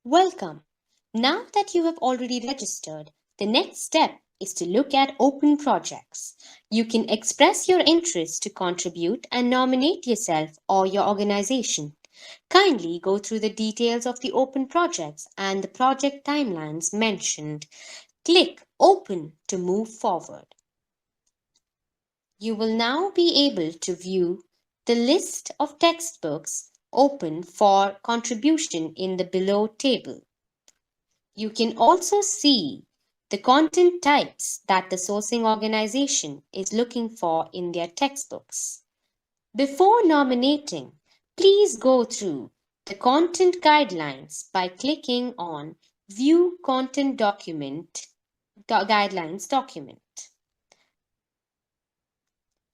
Welcome. Now that you have already registered, the next step is to look at open projects. You can express your interest to contribute and nominate yourself or your organization. Kindly go through the details of the open projects and the project timelines mentioned. Click Open to move forward. You will now be able to view the list of textbooks open for contribution in the below table. You can also see the content types that the sourcing organization is looking for in their textbooks. Before nominating, please go through the content guidelines by clicking on View Content Guidelines document.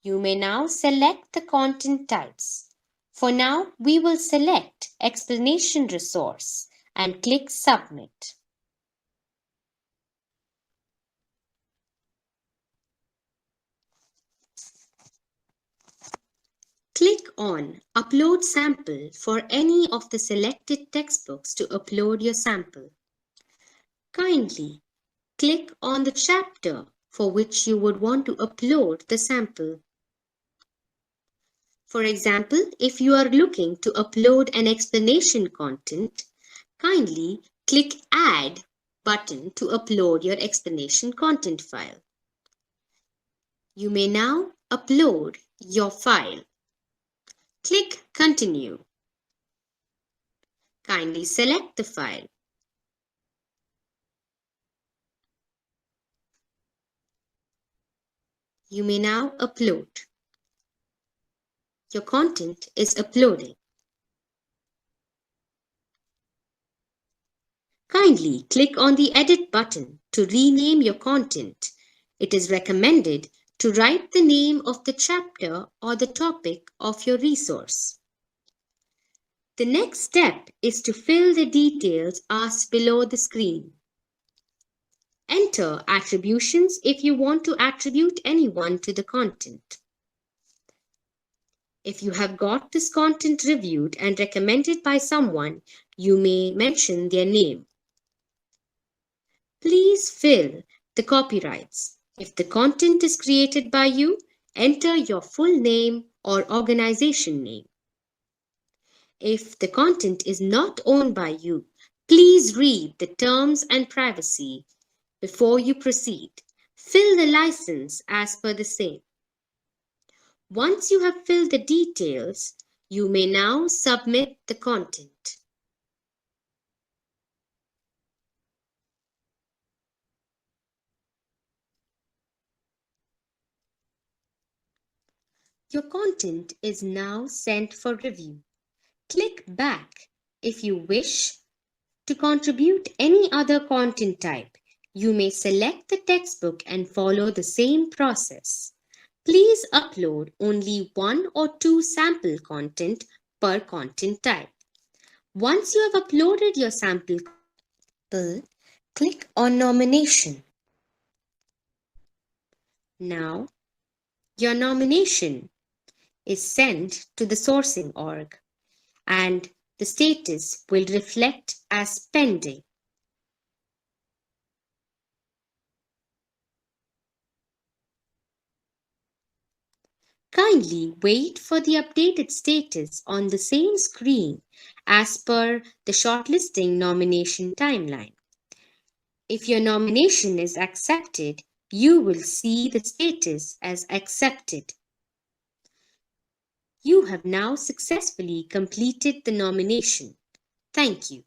You may now select the content types. For now, we will select Explanation Resource and click Submit. Click on Upload Sample for any of the selected textbooks to upload your sample. Kindly click on the chapter for which you would want to upload the sample. For example, if you are looking to upload an explanation content, kindly click Add button to upload your explanation content file. You may now upload your file. Click Continue. Kindly select the file. You may now upload. Your content is uploading. Kindly click on the Edit button to rename your content. It is recommended to write the name of the chapter or the topic of your resource. The next step is to fill the details asked below the screen. Enter attributions if you want to attribute anyone to the content. If you have got this content reviewed and recommended by someone, you may mention their name. Please fill the copyrights. If the content is created by you, enter your full name or organization name. If the content is not owned by you, please read the terms and privacy before you proceed. Fill the license as per the same. Once you have filled the details, you may now submit the content. Your content is now sent for review. Click back if you wish to contribute any other content type. You may select the textbook and follow the same process. Please upload only 1 or 2 sample content per content type. Once you have uploaded your sample, click on Nomination. Now, your nomination is sent to the sourcing org and the status will reflect as pending. Kindly wait for the updated status on the same screen as per the shortlisting nomination timeline. If your nomination is accepted, you will see the status as accepted. You have now successfully completed the nomination. Thank you.